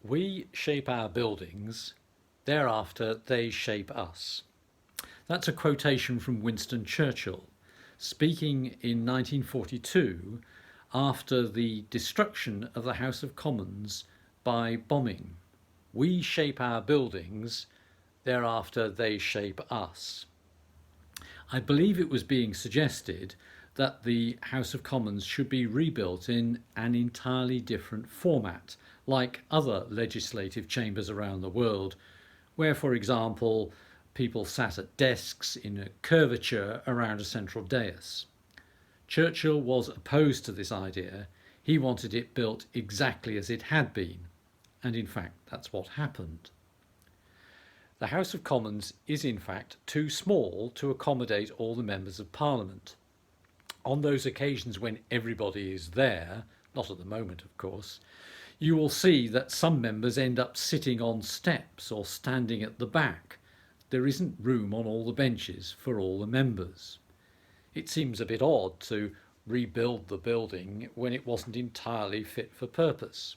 We shape our buildings, thereafter they shape us. That's a quotation from Winston Churchill, speaking in 1942 after the destruction of the House of Commons by bombing. We shape our buildings, thereafter they shape us. I believe it was being suggested that the House of Commons should be rebuilt in an entirely different format, like other legislative chambers around the world, where, for example, people sat at desks in a curvature around a central dais. Churchill was opposed to this idea. He wanted it built exactly as it had been, and in fact that's what happened. The House of Commons is in fact too small to accommodate all the members of Parliament. On those occasions when everybody is there, not at the moment of course, you will see that some members end up sitting on steps or standing at the back. There isn't room on all the benches for all the members. It seems a bit odd to rebuild the building when it wasn't entirely fit for purpose.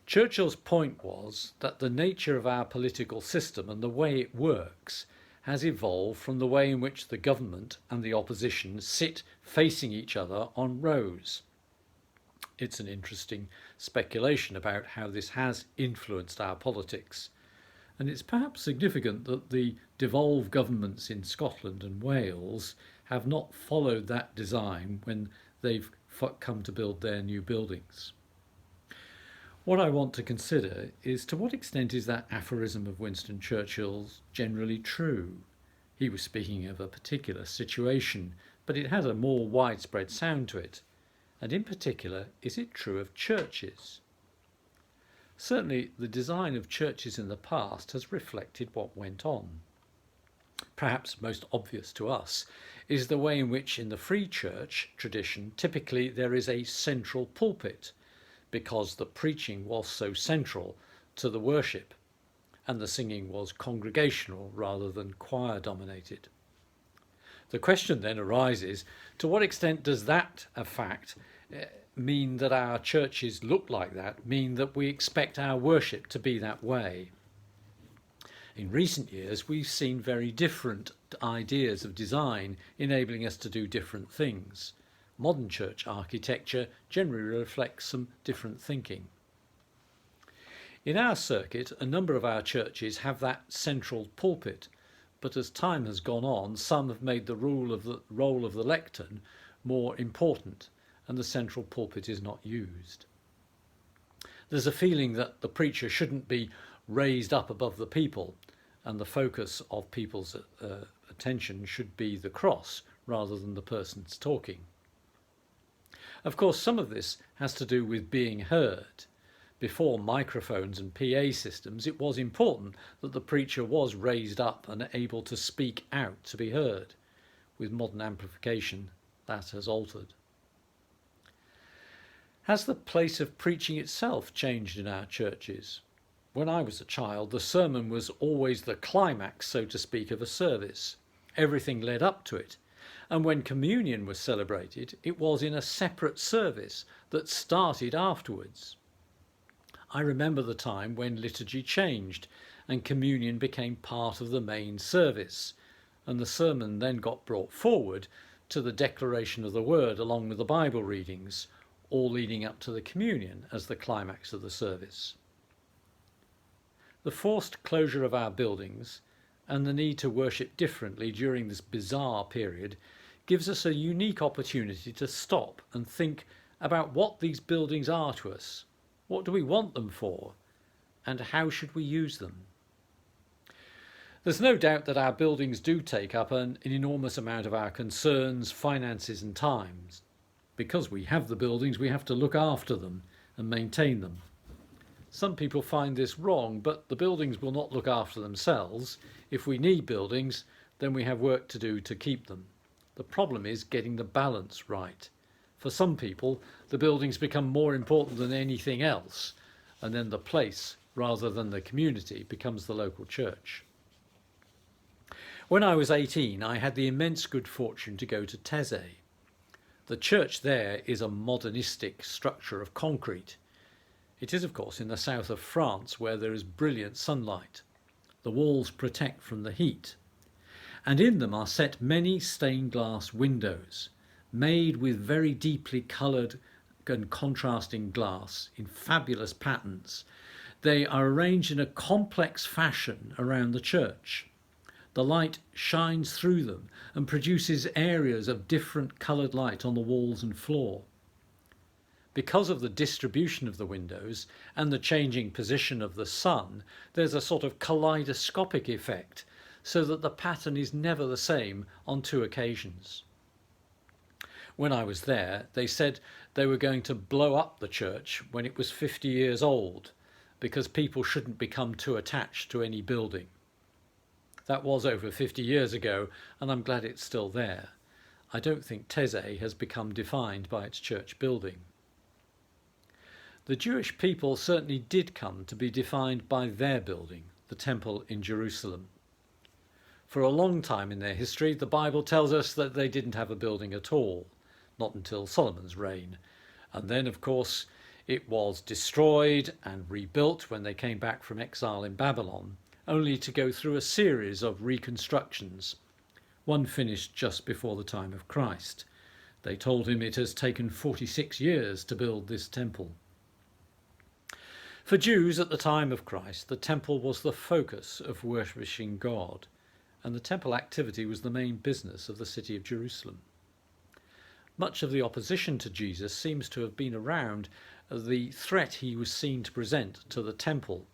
Churchill's point was that the nature of our political system and the way it works has evolved from the way in which the government and the opposition sit facing each other on rows. It's an interesting speculation about how this has influenced our politics, and it's perhaps significant that the devolved governments in Scotland and Wales have not followed that design when they've come to build their new buildings. What I want to consider is to what extent is that aphorism of Winston Churchill's generally true? He was speaking of a particular situation, but it has a more widespread sound to it. And in particular, is it true of churches? Certainly, the design of churches in the past has reflected what went on. Perhaps most obvious to us is the way in which in the Free Church tradition typically there is a central pulpit, because the preaching was so central to the worship and the singing was congregational rather than choir dominated. The question then arises, to what extent does that fact mean that our churches look like that, mean that we expect our worship to be that way? In recent years, we've seen very different ideas of design enabling us to do different things. Modern church architecture generally reflects some different thinking. In our circuit, a number of our churches have that central pulpit, but as time has gone on, some have made the role of the lectern more important, and the central pulpit is not used. There's a feeling that the preacher shouldn't be raised up above the people, and the focus of people's attention should be the cross rather than the person's talking. Of course, some of this has to do with being heard. Before microphones and PA systems, it was important that the preacher was raised up and able to speak out to be heard. With modern amplification, that has altered. Has the place of preaching itself changed in our churches? When I was a child, the sermon was always the climax, so to speak, of a service. Everything led up to it. And when communion was celebrated, it was in a separate service that started afterwards. I remember the time when liturgy changed and communion became part of the main service, and the sermon then got brought forward to the declaration of the word along with the Bible readings, all leading up to the communion as the climax of the service. The forced closure of our buildings and the need to worship differently during this bizarre period gives us a unique opportunity to stop and think about what these buildings are to us. What do we want them for? And how should we use them? There's no doubt that our buildings do take up an enormous amount of our concerns, finances and time. Because we have the buildings, we have to look after them and maintain them. Some people find this wrong, but the buildings will not look after themselves. If we need buildings, then we have work to do to keep them. The problem is getting the balance right. For some people, the buildings become more important than anything else, and then the place, rather than the community, becomes the local church. When I was 18, I had the immense good fortune to go to Taizé. The church there is a modernistic structure of concrete. It is, of course, in the south of France where there is brilliant sunlight. The walls protect from the heat, and in them are set many stained glass windows, made with very deeply coloured and contrasting glass in fabulous patterns. They are arranged in a complex fashion around the church. The light shines through them and produces areas of different coloured light on the walls and floor. Because of the distribution of the windows and the changing position of the sun, there's a sort of kaleidoscopic effect, so that the pattern is never the same on two occasions. When I was there, they said they were going to blow up the church when it was 50 years old, because people shouldn't become too attached to any building. That was over 50 years ago, and I'm glad it's still there. I don't think Taizé has become defined by its church building. The Jewish people certainly did come to be defined by their building, the temple in Jerusalem. For a long time in their history, the Bible tells us that they didn't have a building at all, not until Solomon's reign. And then, of course, it was destroyed and rebuilt when they came back from exile in Babylon, only to go through a series of reconstructions. One finished just before the time of Christ. They told him it has taken 46 years to build this temple. For Jews at the time of Christ, the temple was the focus of worshipping God, and the temple activity was the main business of the city of Jerusalem. Much of the opposition to Jesus seems to have been around the threat he was seen to present to the temple.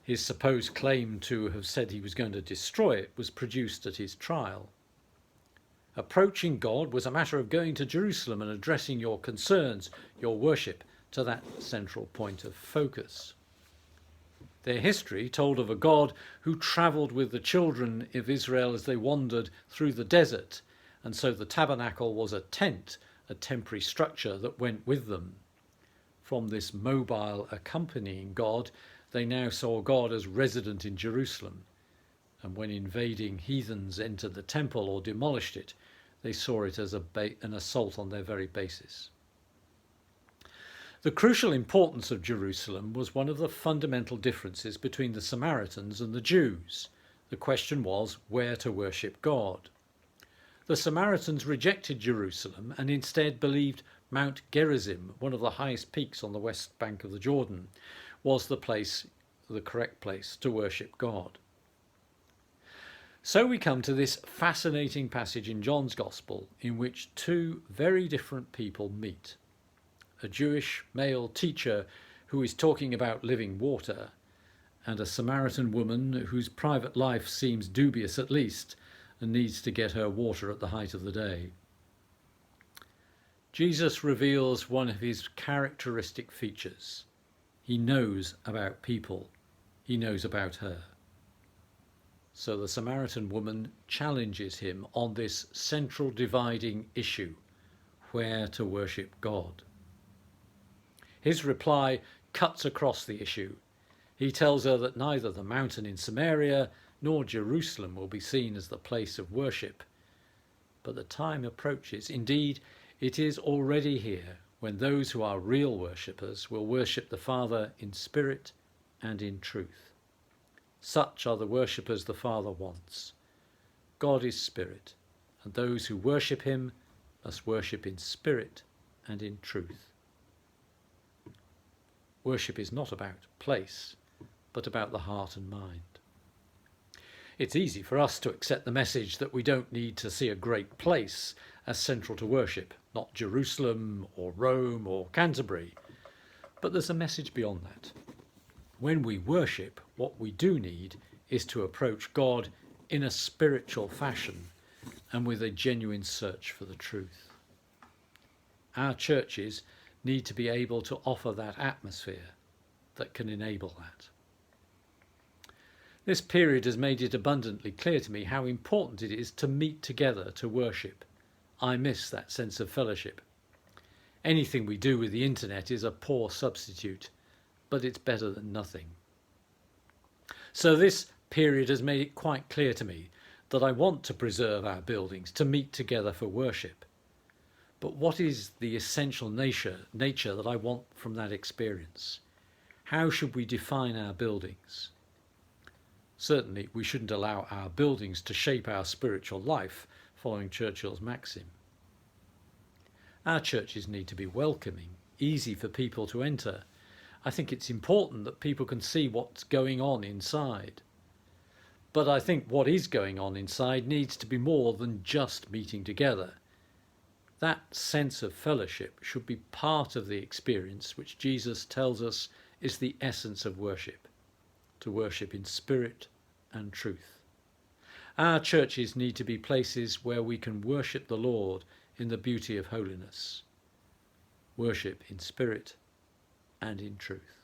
His supposed claim to have said he was going to destroy it was produced at his trial. Approaching God was a matter of going to Jerusalem and addressing your concerns, your worship, to that central point of focus. Their history told of a God who travelled with the children of Israel as they wandered through the desert, and so the tabernacle was a tent, a temporary structure that went with them. From this mobile accompanying God, they now saw God as resident in Jerusalem, and when invading heathens entered the temple or demolished it, they saw it as an assault on their very basis. The crucial importance of Jerusalem was one of the fundamental differences between the Samaritans and the Jews. The question was where to worship God. The Samaritans rejected Jerusalem and instead believed Mount Gerizim, one of the highest peaks on the west bank of the Jordan, was the correct place to worship God. So we come to this fascinating passage in John's Gospel in which two very different people meet. A Jewish male teacher who is talking about living water, and a Samaritan woman whose private life seems dubious at least and needs to get her water at the height of the day. Jesus reveals one of his characteristic features. He knows about people. He knows about her. So the Samaritan woman challenges him on this central dividing issue, where to worship God. His reply cuts across the issue. He tells her that neither the mountain in Samaria nor Jerusalem will be seen as the place of worship. But the time approaches, indeed, it is already here, when those who are real worshippers will worship the Father in spirit and in truth. Such are the worshippers the Father wants. God is spirit, and those who worship him must worship in spirit and in truth. Worship is not about place, but about the heart and mind. It's easy for us to accept the message that we don't need to see a great place as central to worship, not Jerusalem or Rome or Canterbury. But there's a message beyond that. When we worship, what we do need is to approach God in a spiritual fashion and with a genuine search for the truth. Our churches need to be able to offer that atmosphere that can enable that. This period has made it abundantly clear to me how important it is to meet together to worship. I miss that sense of fellowship. Anything we do with the internet is a poor substitute, but it's better than nothing. So this period has made it quite clear to me that I want to preserve our buildings, to meet together for worship. But what is the essential nature that I want from that experience? How should we define our buildings? Certainly, we shouldn't allow our buildings to shape our spiritual life, following Churchill's maxim. Our churches need to be welcoming, easy for people to enter. I think it's important that people can see what's going on inside. But I think what is going on inside needs to be more than just meeting together. That sense of fellowship should be part of the experience which Jesus tells us is the essence of worship, to worship in spirit and truth. Our churches need to be places where we can worship the Lord in the beauty of holiness. Worship in spirit and in truth.